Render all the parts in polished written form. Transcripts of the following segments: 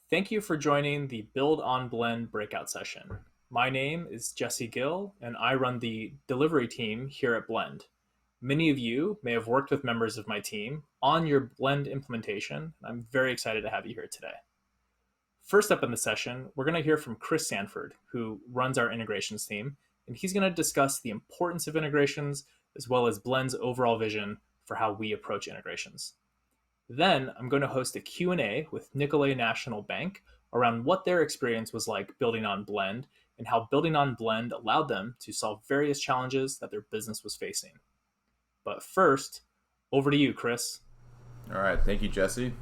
Thank you for joining the Build on Blend breakout session. My name is Jesse Gill, and I run the delivery team here at Blend. Many of you may have worked with members of my team on your Blend implementation. I'm very excited to have you here today. First up in the session, we're going to hear from Chris Sanford, who runs our integrations team, and he's going to discuss the importance of integrations as well as Blend's overall vision for how we approach integrations. Then I'm going to host a Q&A with Nicolet National Bank around what their experience was like building on Blend and how building on Blend allowed them to solve various challenges that their business was facing. But first, over to you, Chris. All right, thank you, Jesse.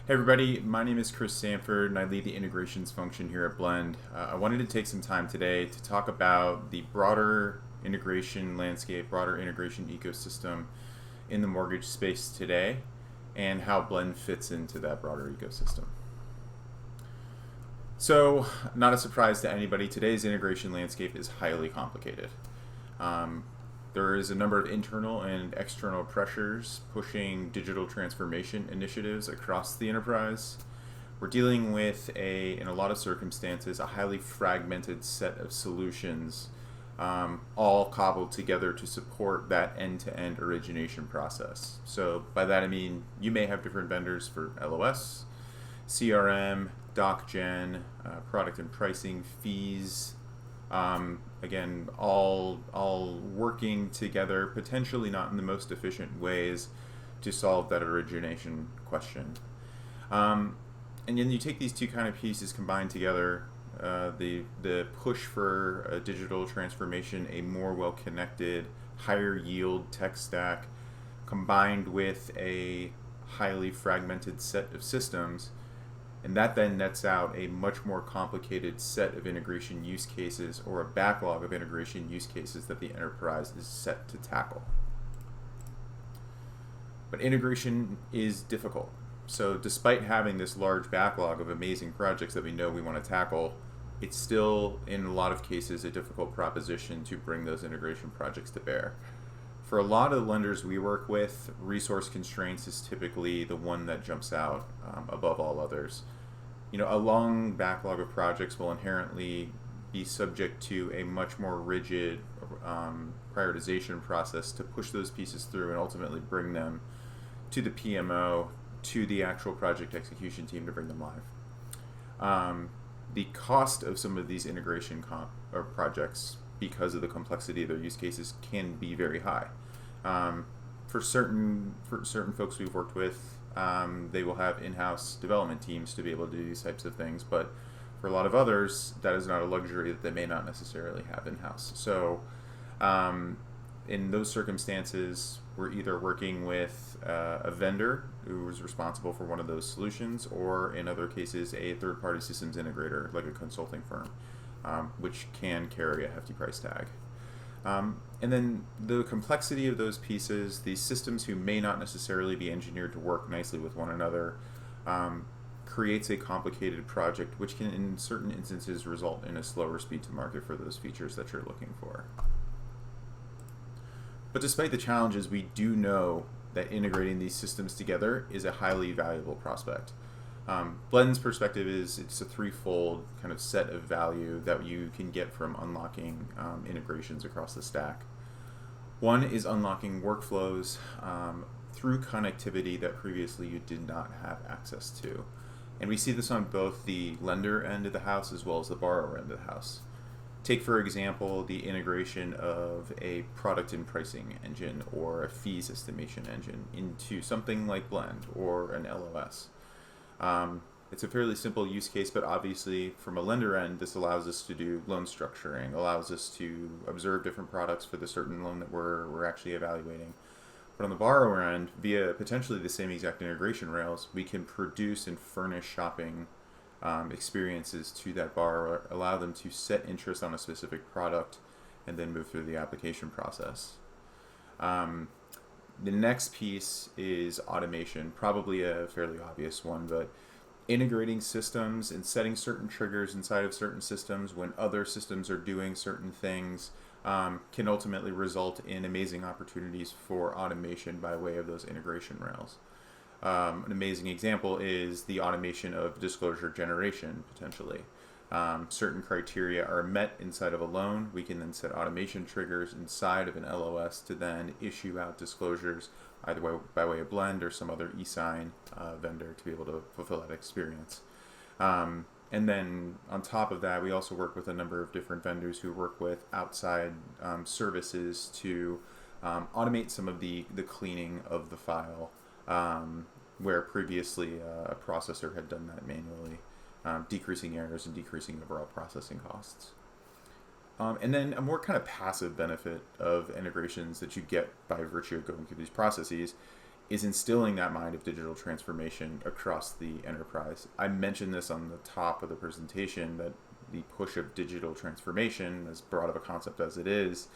Hey, everybody, my name is Chris Sanford, and I lead the integrations function here at Blend. I wanted to take some time today to talk about the broader integration landscape, broader integration ecosystem in the mortgage space today, and how Blend fits into that broader ecosystem. So, not a surprise to anybody, today's integration landscape is highly complicated. Um, there is a number of internal and external pressures pushing digital transformation initiatives across the enterprise. We're dealing with in a lot of circumstances, a highly fragmented set of solutions, all cobbled together to support that end-to-end origination process. So by that I mean you may have different vendors for LOS, CRM, DocGen, product and pricing, fees, again, all working together, potentially not in the most efficient ways to solve that origination question. And then you take these two kind of pieces combined together, the push for a digital transformation, a more well-connected, higher yield tech stack, combined with a highly fragmented set of systems, and that then nets out a much more complicated set of integration use cases or a backlog of integration use cases that the enterprise is set to tackle. But integration is difficult. So despite having this large backlog of amazing projects that we know we want to tackle, it's still, in a lot of cases, a difficult proposition to bring those integration projects to bear. For a lot of the lenders we work with, resource constraints is typically the one that jumps out above all others. A long backlog of projects will inherently be subject to a much more rigid prioritization process to push those pieces through and ultimately bring them to the PMO, to the actual project execution team to bring them live. The cost of some of these integration or projects, because of the complexity of their use cases, can be very high. For certain folks we've worked with, they will have in-house development teams to be able to do these types of things, but for a lot of others, that is not a luxury that they may not necessarily have in-house. So in those circumstances, we're either working with a vendor who is responsible for one of those solutions, or in other cases, a third-party systems integrator, like a consulting firm, which can carry a hefty price tag. And then the complexity of those pieces, these systems who may not necessarily be engineered to work nicely with one another, creates a complicated project, which can, in certain instances, result in a slower speed to market for those features that you're looking for. But despite the challenges, we do know that integrating these systems together is a highly valuable prospect. Blend's perspective is it's a threefold kind of set of value that you can get from unlocking integrations across the stack. One is unlocking workflows through connectivity that previously you did not have access to. And we see this on both the lender end of the house as well as the borrower end of the house. Take, for example, the integration of a product and pricing engine or a fees estimation engine into something like Blend or an LOS. It's a fairly simple use case, but obviously from a lender end, this allows us to do loan structuring, allows us to observe different products for the certain loan that we're actually evaluating. But on the borrower end, via potentially the same exact integration rails, we can produce and furnish shopping experiences to that borrower, allow them to set interest on a specific product, and then move through the application process. The next piece is automation, probably a fairly obvious one, but integrating systems and setting certain triggers inside of certain systems when other systems are doing certain things can ultimately result in amazing opportunities for automation by way of those integration rails. An amazing example is the automation of disclosure generation, potentially. Certain criteria are met inside of a loan. We can then set automation triggers inside of an LOS to then issue out disclosures either by way of Blend or some other e-sign vendor to be able to fulfill that experience. And then on top of that, we also work with a number of different vendors who work with outside services to automate some of the cleaning of the file, where previously a processor had done that manually, decreasing errors and decreasing overall processing costs. And then a more kind of passive benefit of integrations that you get by virtue of going through these processes is instilling that mind of digital transformation across the enterprise. I mentioned this on the top of the presentation that the push of digital transformation, as broad of a concept as it is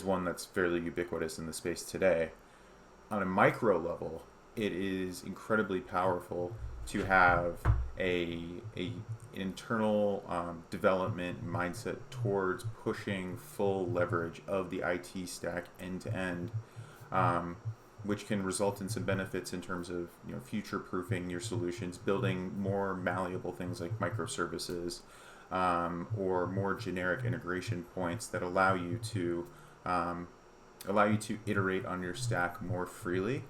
one that's fairly ubiquitous in the space today. On a micro level, it is incredibly powerful to have an internal development mindset towards pushing full leverage of the IT stack end to end, which can result in some benefits in terms of future proofing your solutions, building more malleable things like microservices, or more generic integration points that allow you to iterate on your stack more freely.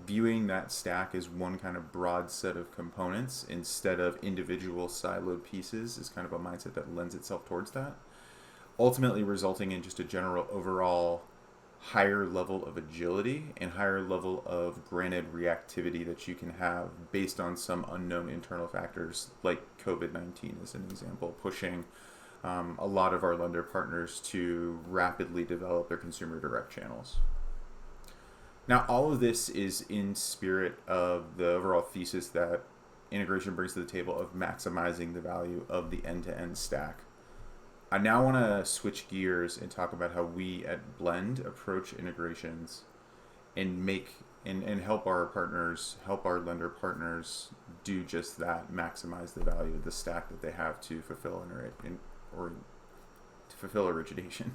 Viewing that stack as one kind of broad set of components instead of individual siloed pieces is kind of a mindset that lends itself towards that, ultimately resulting in just a general overall higher level of agility and higher level of granted reactivity that you can have based on some unknown internal factors, like COVID-19 as an example, pushing a lot of our lender partners to rapidly develop their consumer direct channels. Now, all of this is in spirit of the overall thesis that integration brings to the table of maximizing the value of the end-to-end stack. I now want to switch gears and talk about how we at Blend approach integrations and help our partners, help our lender partners do just that, maximize the value of the stack that they have to fulfill origination.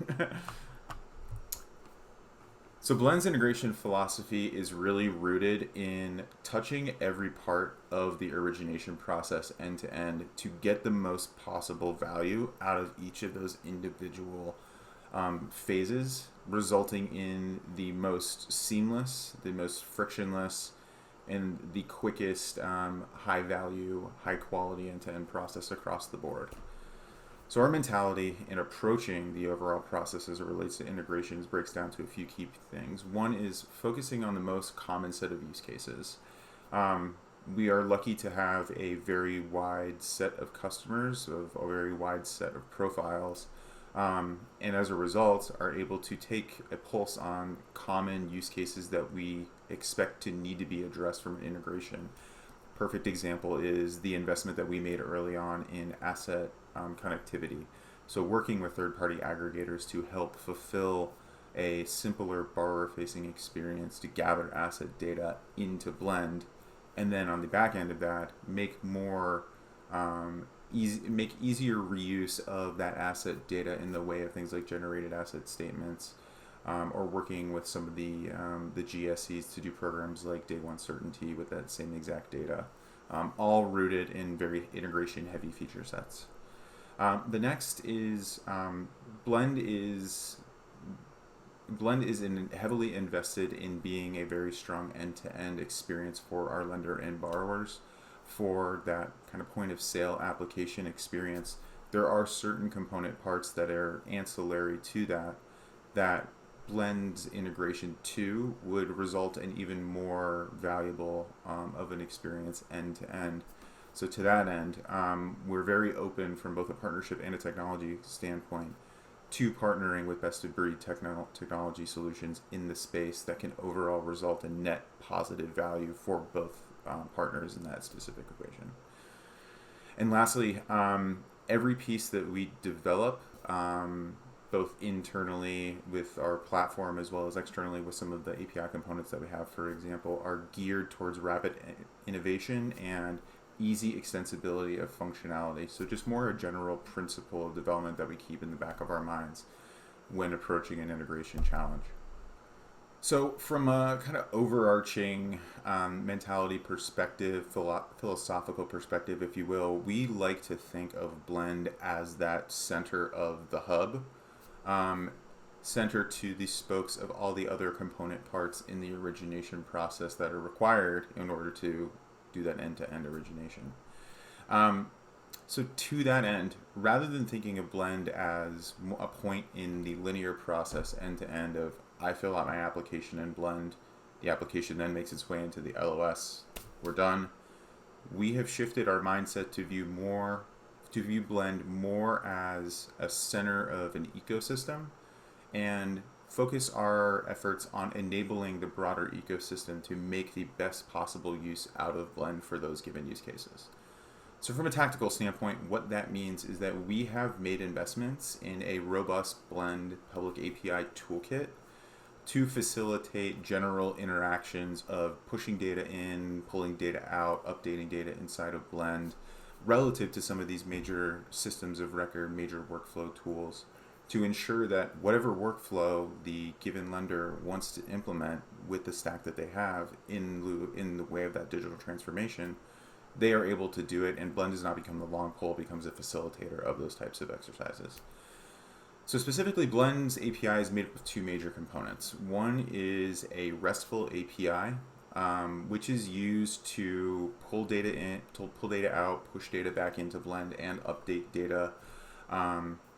So Blend's integration philosophy is really rooted in touching every part of the origination process end to end to get the most possible value out of each of those individual phases, resulting in the most seamless, the most frictionless, and the quickest high value, high quality end to end process across the board. So our mentality in approaching the overall process as it relates to integrations breaks down to a few key things. One is focusing on the most common set of use cases. We are lucky to have a very wide set of customers, of a very wide set of profiles, and as a result are able to take a pulse on common use cases that we expect to need to be addressed from an integration. Perfect example is the investment that we made early on in asset connectivity. So working with third-party aggregators to help fulfill a simpler borrower-facing experience to gather asset data into Blend, and then on the back end of that, make easier reuse of that asset data in the way of things like generated asset statements, or working with some of the GSEs to do programs like day one certainty with that same exact data, all rooted in very integration-heavy feature sets. The next is Blend is heavily invested in being a very strong end-to-end experience for our lender and borrowers. For that kind of point of sale application experience, there are certain component parts that are ancillary to that Blend's integration to would result in even more valuable of an experience end to end. So to that end, we're very open from both a partnership and a technology standpoint to partnering with best-of-breed technology solutions in the space that can overall result in net positive value for both partners in that specific equation. And lastly, every piece that we develop, both internally with our platform as well as externally with some of the API components that we have, for example, are geared towards rapid innovation and easy extensibility of functionality. So just more a general principle of development that we keep in the back of our minds when approaching an integration challenge. So, from a kind of overarching mentality perspective, philosophical perspective, if you will, we like to think of Blend as that center of the hub, um, center to the spokes of all the other component parts in the origination process that are required in order to do that end to end origination. Um, so, to that end, rather than thinking of Blend as a point in the linear process end to end of I fill out my application in Blend, the application then makes its way into the LOS, we're done. We have shifted our mindset to view Blend more as a center of an ecosystem and focus our efforts on enabling the broader ecosystem to make the best possible use out of Blend for those given use cases. So, from a tactical standpoint, what that means is that we have made investments in a robust Blend public API toolkit to facilitate general interactions of pushing data in, pulling data out, updating data inside of Blend relative to some of these major systems of record, major workflow tools to ensure that whatever workflow the given lender wants to implement with the stack that they have in the way of that digital transformation, they are able to do it, and Blend does not become the long pole, becomes a facilitator of those types of exercises. So specifically, Blend's API is made up of two major components. One is a RESTful API, which is used to pull data in, to pull data out, push data back into Blend, and update data.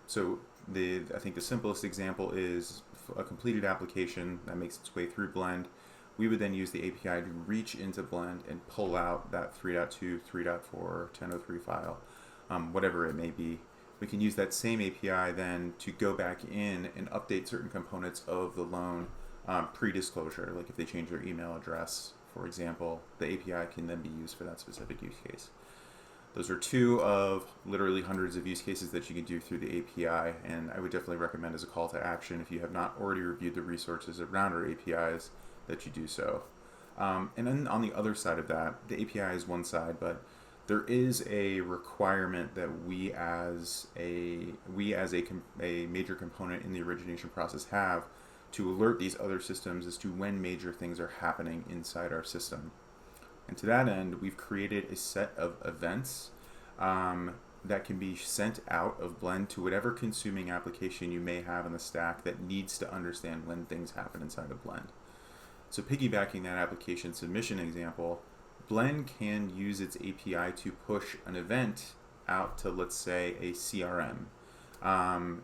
So I think the simplest example is a completed application that makes its way through Blend. We would then use the API to reach into Blend and pull out that 3.2, 3.4, 10.03 file, whatever it may be. We can use that same API then to go back in and update certain components of the loan pre-disclosure, like if they change their email address, for example, the API can then be used for that specific use case. Those are two of literally hundreds of use cases that you can do through the API, and I would definitely recommend as a call to action, if you have not already reviewed the resources around our APIs, that you do so. And then on the other side of that, the API is one side, but there is a requirement that we as a major component in the origination process have to alert these other systems as to when major things are happening inside our system. And to that end, we've created a set of events that can be sent out of Blend to whatever consuming application you may have in the stack that needs to understand when things happen inside of Blend. So piggybacking that application submission example, Blend can use its API to push an event out to, let's say, a CRM,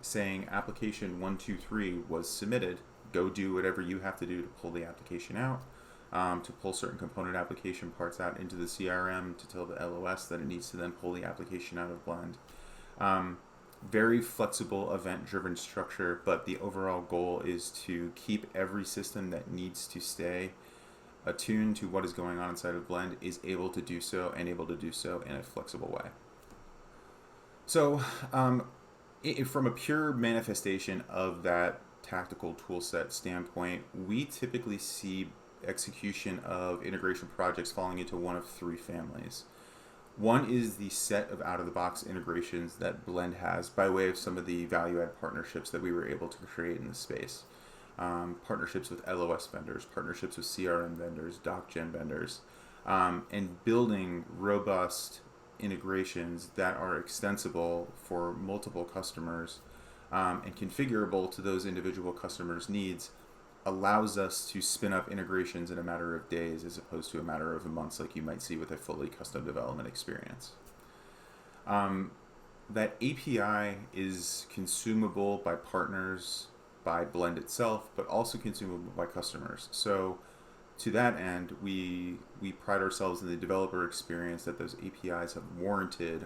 saying application 123 was submitted. Go do whatever you have to do to pull the application out, to pull certain component application parts out into the CRM, to tell the LOS that it needs to then pull the application out of Blend. Very flexible event-driven structure, but the overall goal is to keep every system that needs to stay attuned to what is going on inside of Blend is able to do so, and able to do so in a flexible way. So from a pure manifestation of that tactical toolset standpoint, we typically see execution of integration projects falling into one of three families. One is the set of out-of-the-box integrations that Blend has by way of some of the value-add partnerships that we were able to create in the space. Partnerships with LOS vendors, partnerships with CRM vendors, DocGen vendors, and building robust integrations that are extensible for multiple customers and configurable to those individual customers' needs allows us to spin up integrations in a matter of days as opposed to a matter of months like you might see with a fully custom development experience. That API is consumable by partners, by Blend itself, but also consumable by customers. So to that end, we pride ourselves in the developer experience that those APIs have warranted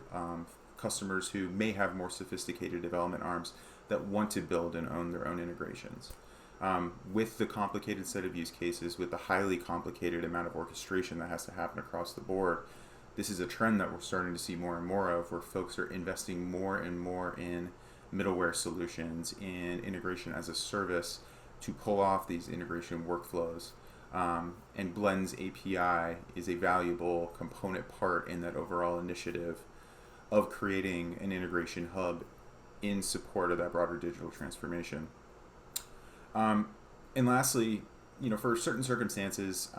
customers who may have more sophisticated development arms that want to build and own their own integrations. With the complicated set of use cases, with the highly complicated amount of orchestration that has to happen across the board, this is a trend that we're starting to see more and more of, where folks are investing more and more in middleware solutions, in integration as a service to pull off these integration workflows. And Blend's API is a valuable component part in that overall initiative of creating an integration hub in support of that broader digital transformation. And lastly, for certain circumstances,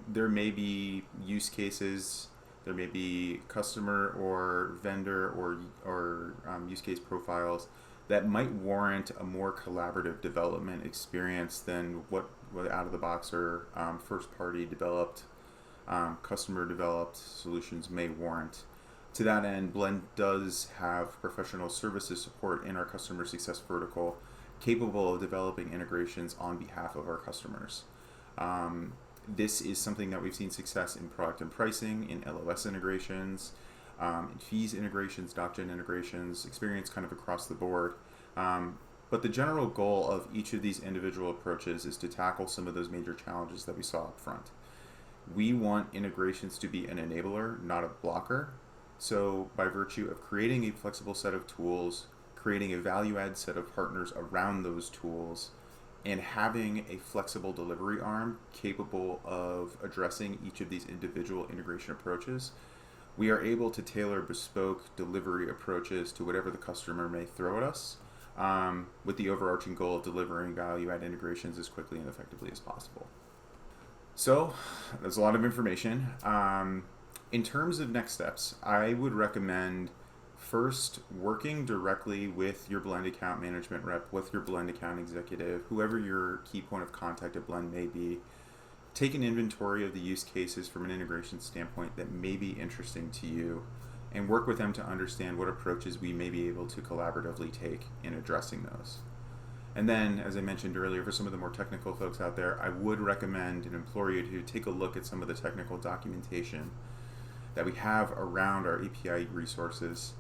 there may be use cases, there may be customer or vendor or use case profiles that might warrant a more collaborative development experience than what out of the box or first party developed, customer developed solutions may warrant. To that end, Blend does have professional services support in our customer success vertical, capable of developing integrations on behalf of our customers. This is something that we've seen success in product and pricing, in LOS integrations, in fees integrations, DocGen integrations, experience kind of across the board. But the general goal of each of these individual approaches is to tackle some of those major challenges that we saw up front. We want integrations to be an enabler, not a blocker. So, by virtue of creating a flexible set of tools, creating a value add set of partners around those tools, and having a flexible delivery arm capable of addressing each of these individual integration approaches, we are able to tailor bespoke delivery approaches to whatever the customer may throw at us, with the overarching goal of delivering value add integrations as quickly and effectively as possible. So, there's a lot of information. In terms of next steps, I would recommend first working directly with your Blend account management rep, with your Blend account executive, whoever your key point of contact at Blend may be. Take an inventory of the use cases from an integration standpoint that may be interesting to you, and work with them to understand what approaches we may be able to collaboratively take in addressing those. And then, as I mentioned earlier, for some of the more technical folks out there, I would recommend and implore you to take a look at some of the technical documentation that we have around our API resources,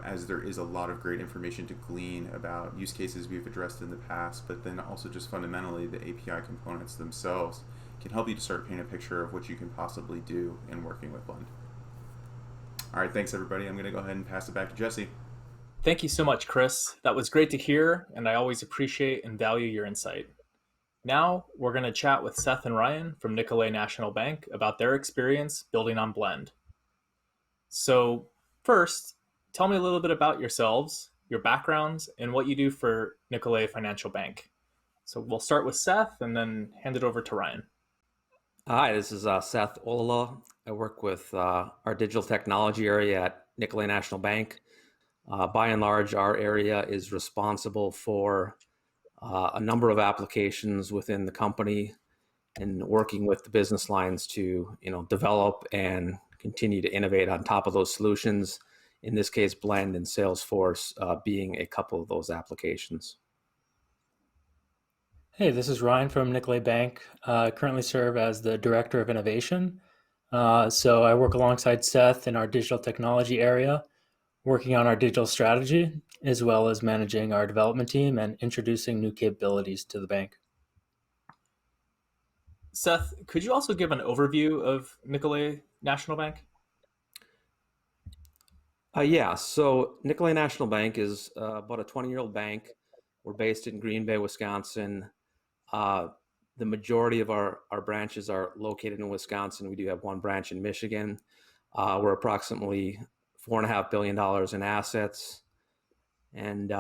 as there is a lot of great information to glean about use cases we've addressed in the past, but then also just fundamentally the API components themselves can help you to start paint a picture of what you can possibly do in working with Blend. All right, thanks everybody. I'm going to go ahead and pass it back to Jesse. Thank you so much, Chris. That was great to hear, and I always appreciate and value your insight. Now, we're going to chat with Seth and Ryan from Nicolet National Bank about their experience building on Blend. So, first, tell me a little bit about yourselves, your backgrounds, and what you do for Nicolet Financial Bank. So, we'll start with Seth and then hand it over to Ryan. Hi, this is Seth Olala. I work with our digital technology area at Nicolet National Bank. By and large, our area is responsible for a number of applications within the company and working with the business lines to develop and continue to innovate on top of those solutions. In this case, Blend and Salesforce being a couple of those applications. Hey, this is Ryan from Nicolet Bank. I currently serve as the Director of Innovation. So I work alongside Seth in our digital technology area, working on our digital strategy, as well as managing our development team and introducing new capabilities to the bank. Seth, could you also give an overview of Nicolet National Bank? Yeah, so Nicolet National Bank is about a 20-year-old bank. We're based in Green Bay, Wisconsin. The majority of our branches are located in Wisconsin. We do have one branch in Michigan. We're approximately $4.5 billion in assets, and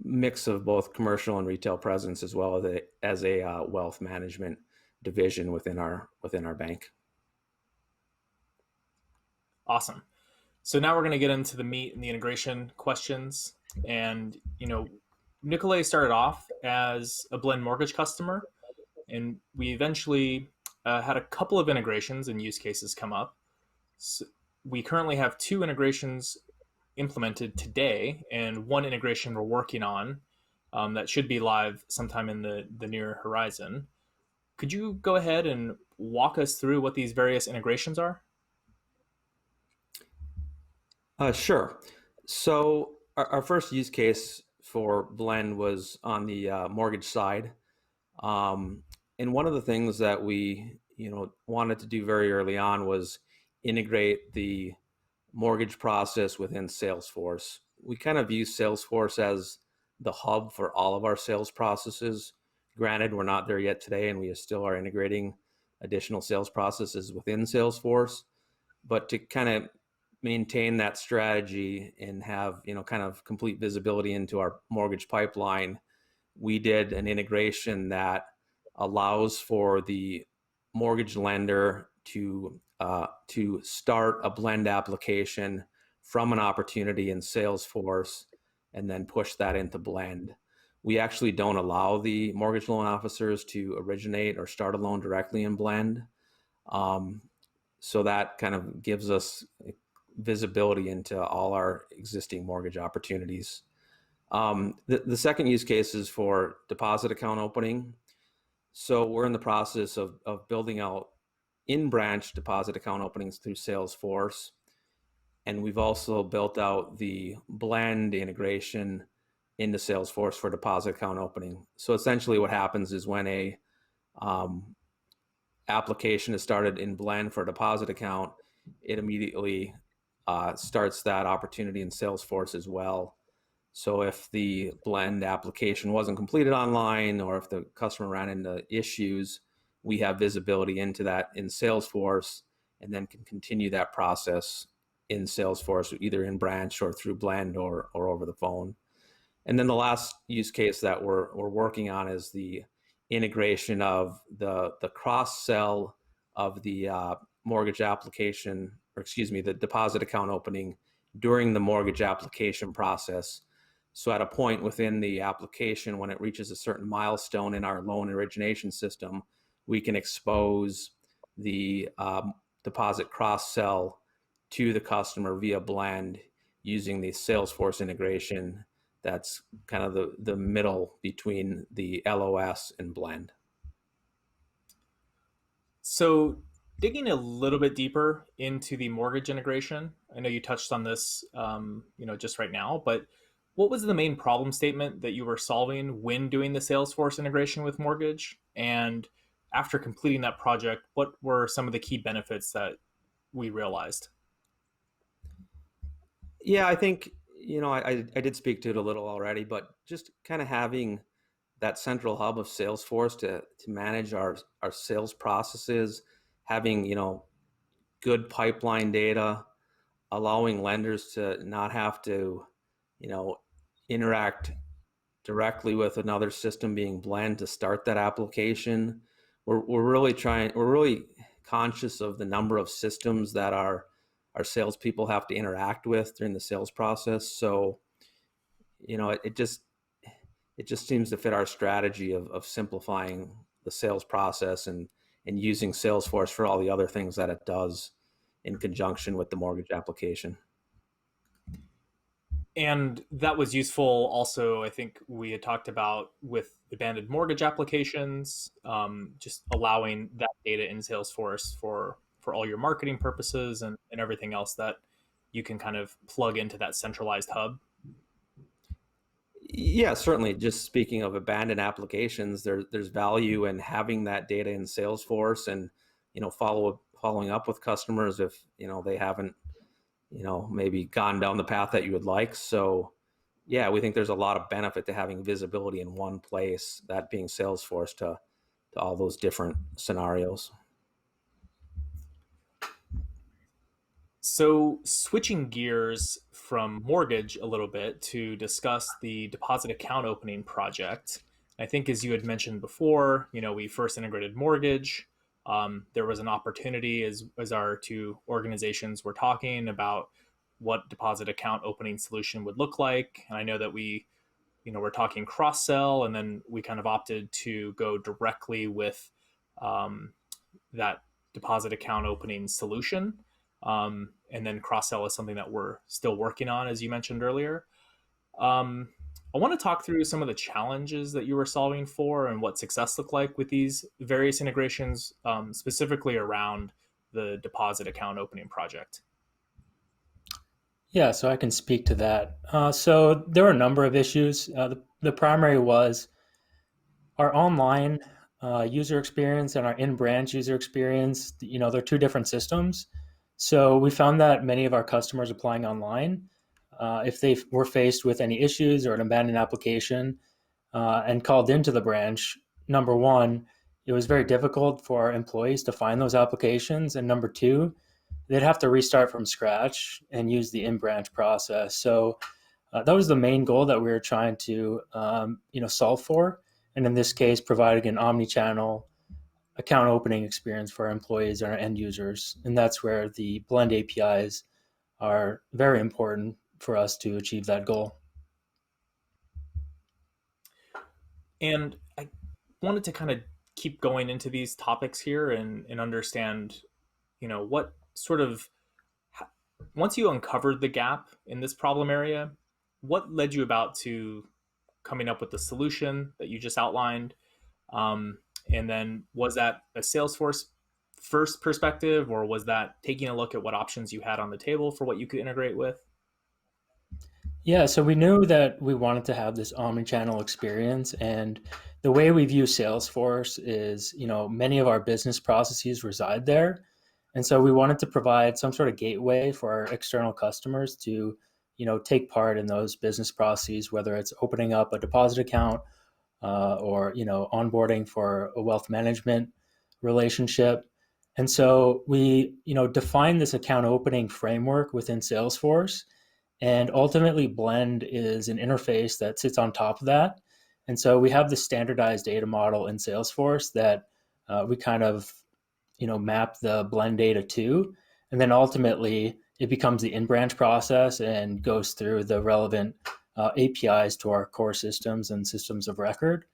mix of both commercial and retail presence, as well as a wealth management division within our bank. Awesome. So now we're going to get into the meat and the integration questions. And, Nicolet started off as a Blend mortgage customer, and we eventually had a couple of integrations and use cases come up. So we currently have 2 integrations implemented today, and 1 integration we're working on that should be live sometime in the near horizon. Could you go ahead and walk us through what these various integrations are? Sure. So our first use case for Blend was on the mortgage side. And one of the things that we wanted to do very early on was integrate the mortgage process within Salesforce. We kind of view Salesforce as the hub for all of our sales processes. Granted, we're not there yet today, and we still are integrating additional sales processes within Salesforce. But to kind of maintain that strategy and have kind of complete visibility into our mortgage pipeline, we did an integration that allows for the mortgage lender to start a blend application from an opportunity in Salesforce and then push that into Blend. We actually don't allow the mortgage loan officers to originate or start a loan directly in Blend. So that kind of gives us visibility into all our existing mortgage opportunities. The second use case is for deposit account opening. So we're in the process of building out in-branch deposit account openings through Salesforce. And we've also built out the Blend integration into Salesforce for deposit account opening. So essentially what happens is when a application is started in Blend for a deposit account, it immediately starts that opportunity in Salesforce as well. So if the Blend application wasn't completed online, or if the customer ran into issues, we have visibility into that in Salesforce and then can continue that process in Salesforce, either in branch or through Blend or over the phone. And then the last use case that we're working on is the integration of the cross-sell of the mortgage application, or excuse me, the deposit account opening during the mortgage application process. So at a point within the application, when it reaches a certain milestone in our loan origination system, we can expose the deposit cross-sell to the customer via Blend using the Salesforce integration that's kind of the middle between the LOS and Blend. So, digging a little bit deeper into the mortgage integration, I know you touched on this, just right now, but what was the main problem statement that you were solving when doing the Salesforce integration with mortgage? And after completing that project, what were some of the key benefits that we realized? Yeah, I think, I did speak to it a little already, but just kind of having that central hub of Salesforce to manage our sales processes, having, good pipeline data, allowing lenders to not have to, interact directly with another system being Blend to start that application. We're really conscious of the number of systems that our salespeople have to interact with during the sales process. So, it just seems to fit our strategy of simplifying the sales process and using Salesforce for all the other things that it does in conjunction with the mortgage application. And that was useful also, I think we had talked about with abandoned mortgage applications, just allowing that data in Salesforce for all your marketing purposes and everything else that you can kind of plug into that centralized hub. Yeah, certainly. Just speaking of abandoned applications, there's value in having that data in Salesforce and, following up with customers if, they haven't, maybe gone down the path that you would like. So yeah, we think there's a lot of benefit to having visibility in one place, that being Salesforce to all those different scenarios. So, switching gears from mortgage a little bit to discuss the deposit account opening project. I think, as you had mentioned before, we first integrated mortgage. There was an opportunity as our two organizations were talking about what deposit account opening solution would look like. And I know that we're talking cross sell, and then we kind of opted to go directly with that deposit account opening solution. And then cross sell is something that we're still working on, as you mentioned earlier. Um, I want to talk through some of the challenges that you were solving for and what success looked like with these various integrations, specifically around the deposit account opening project. Yeah, so I can speak to that. So there were a number of issues. The primary was our online user experience and our in-branch user experience. They're two different systems. So we found that many of our customers applying online, if they were faced with any issues or an abandoned application and called into the branch, number one, it was very difficult for our employees to find those applications. And number two, they'd have to restart from scratch and use the in-branch process. So that was the main goal that we were trying to solve for. and in this case, providing an omni-channel account opening experience for our employees and our end users. And that's where the Blend APIs are very important for us to achieve that goal. And I wanted to kind of keep going into these topics here and understand, what sort of, once you uncovered the gap in this problem area, what led you about to coming up with the solution that you just outlined? Um, and then was that a Salesforce first perspective, or was that taking a look at what options you had on the table for what you could integrate with? Yeah, so we knew that we wanted to have this omni-channel experience, and the way we view Salesforce is, many of our business processes reside there, and so we wanted to provide some sort of gateway for our external customers to, take part in those business processes, whether it's opening up a deposit account or onboarding for a wealth management relationship. And so we define this account opening framework within Salesforce, and ultimately Blend is an interface that sits on top of that. And so we have the standardized data model in Salesforce that we kind of map the Blend data to, and then ultimately it becomes the in-branch process and goes through the relevant APIs to our core systems and systems of record.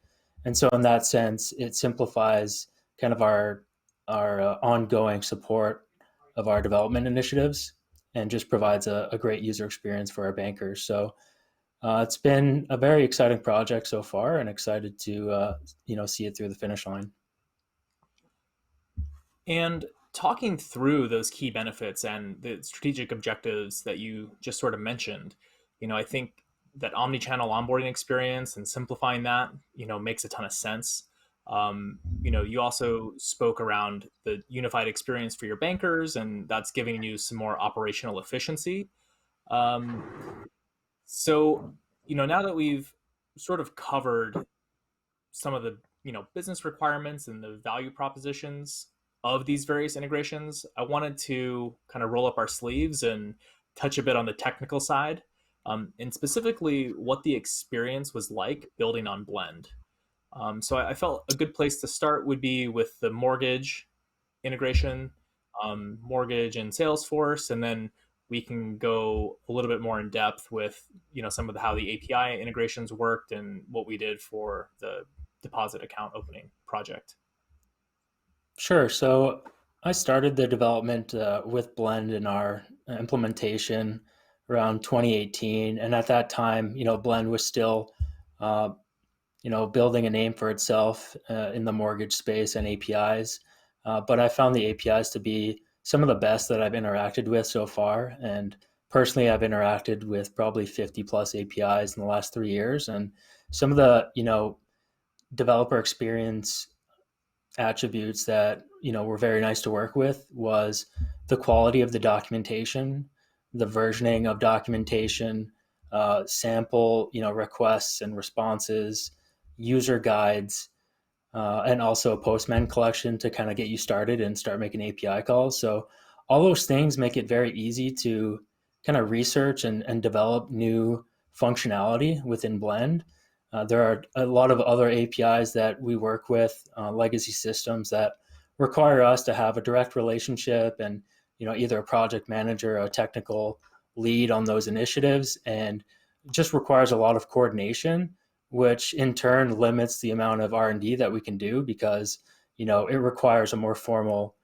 And so in that sense, it simplifies kind of our ongoing support of our development initiatives and just provides a great user experience for our bankers. So it's been a very exciting project so far, and excited to see it through the finish line. And talking through those key benefits and the strategic objectives that you just sort of mentioned, I think that omni-channel onboarding experience and simplifying that, makes a ton of sense. You also spoke around the unified experience for your bankers, and that's giving you some more operational efficiency. Um, so, now that we've sort of covered some of the business requirements and the value propositions of these various integrations, I wanted to kind of roll up our sleeves and touch a bit on the technical side, and specifically what the experience was like building on Blend. So I felt a good place to start would be with the mortgage integration, mortgage and Salesforce, and then we can go a little bit more in depth with some of how the API integrations worked and what we did for the deposit account opening project. Sure. So I started the development with Blend in our implementation around 2018, and at that time, Blend was still, uh, building a name for itself in the mortgage space and APIs. But I found the APIs to be some of the best that I've interacted with so far, and personally, I've interacted with probably 50 plus APIs in the last 3 years, and some of the developer experience attributes that were very nice to work with was the quality of the documentation, the versioning of documentation, sample requests and responses, user guides, and also a Postman collection to kind of get you started and start making API calls. So all those things make it very easy to kind of research and develop new functionality within Blend. There are a lot of other APIs that we work with, legacy systems that require us to have a direct relationship and either a project manager or a technical lead on those initiatives, and just requires a lot of coordination, which in turn limits the amount of R&D that we can do because it requires a more formal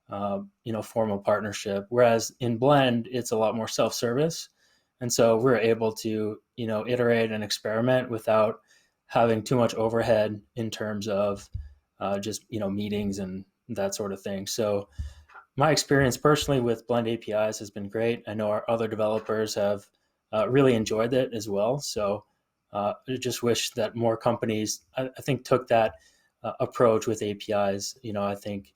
partnership. Whereas in Blend, it's a lot more self-service, and so we're able to iterate and experiment without having too much overhead in terms of just meetings and that sort of thing. So my experience personally with Blend APIs has been great. I know our other developers have really enjoyed it as well. So I just wish that more companies, I think, took that approach with APIs. I think,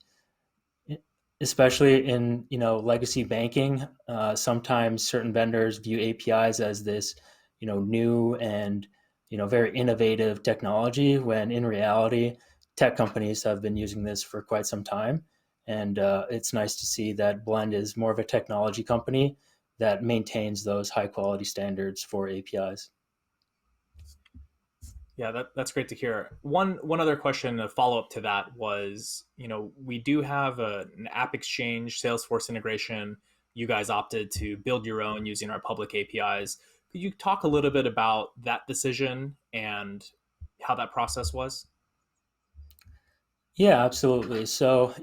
especially in legacy banking, sometimes certain vendors view APIs as this new and very innovative technology, when in reality, tech companies have been using this for quite some time. And it's nice to see that Blend is more of a technology company that maintains those high quality standards for APIs. Yeah, that's great to hear. One other question, a follow up to that was, we do have an App Exchange Salesforce integration. You guys opted to build your own using our public APIs. Could you talk a little bit about that decision and how that process was? Yeah, absolutely. So,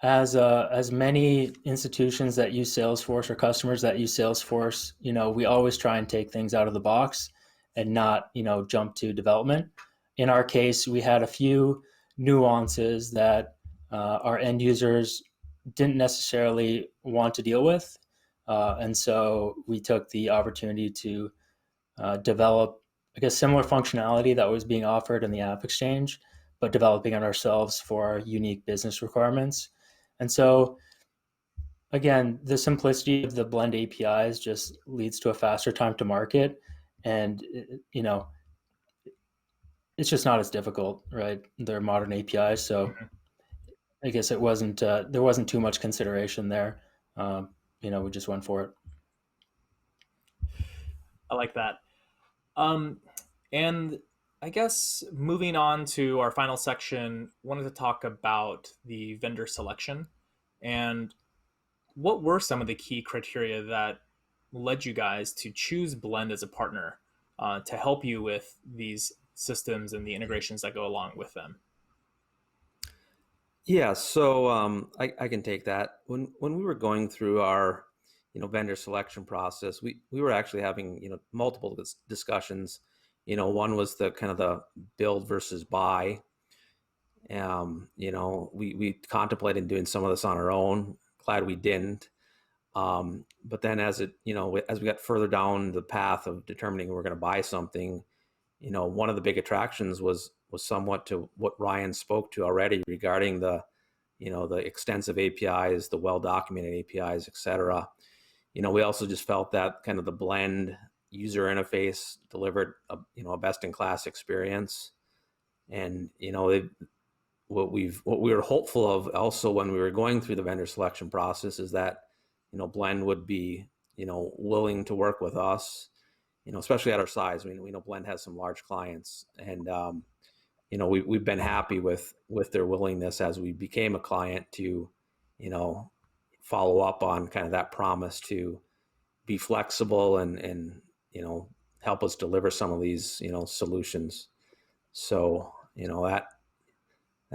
as many institutions that use Salesforce or customers that use Salesforce, we always try and take things out of the box and not, jump to development. In our case, we had a few nuances that our end users didn't necessarily want to deal with. And so we took the opportunity to develop, I guess, similar functionality that was being offered in the App Exchange, but developing it ourselves for our unique business requirements. And so, again, the simplicity of the Blend APIs just leads to a faster time to market, and it's just not as difficult, right? They're modern APIs, so Mhm. I guess it wasn't there wasn't too much consideration there. We just went for it. I like that. Um, and I guess moving on to our final section, wanted to talk about the vendor selection and what were some of the key criteria that led you guys to choose Blend as a partner to help you with these systems and the integrations that go along with them? Yeah, so I can take that. When we were going through our vendor selection process, we were actually having multiple discussions. One was the kind of the build versus buy. We contemplated doing some of this on our own. Glad we didn't. But then as we got further down the path of determining we're going to buy something, one of the big attractions was somewhat to what Ryan spoke to already regarding the extensive APIs, the well-documented APIs, et cetera. We also just felt that kind of the Blend user interface delivered a best-in-class experience. And what we were hopeful of also when we were going through the vendor selection process is that Blend would be willing to work with us, especially at our size. We know Blend has some large clients, and we've been happy with their willingness as we became a client to follow up on kind of that promise to be flexible and help us deliver some of these solutions. So that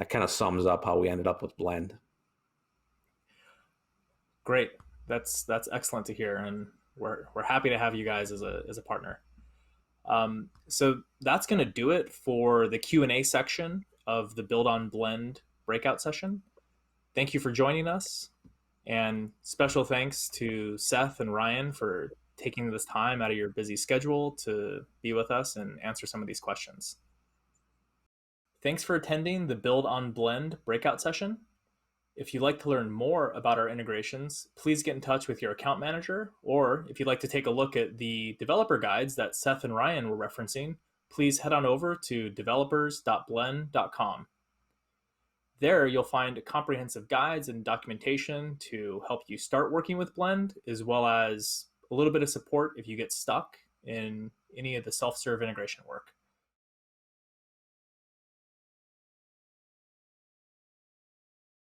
kind of sums up how we ended up with Blend. Great, that's excellent to hear, and we're happy to have you guys as a partner. So that's going to do it for the Q&A section of the Build on Blend breakout session. Thank you for joining us, and special thanks to Seth and Ryan for taking this time out of your busy schedule to be with us and answer some of these questions. Thanks for attending the Build on Blend breakout session. If you'd like to learn more about our integrations, please get in touch with your account manager, or if you'd like to take a look at the developer guides that Seth and Ryan were referencing, please head on over to developers.blend.com. There, you'll find comprehensive guides and documentation to help you start working with Blend, as well as a little bit of support if you get stuck in any of the self-serve integration work.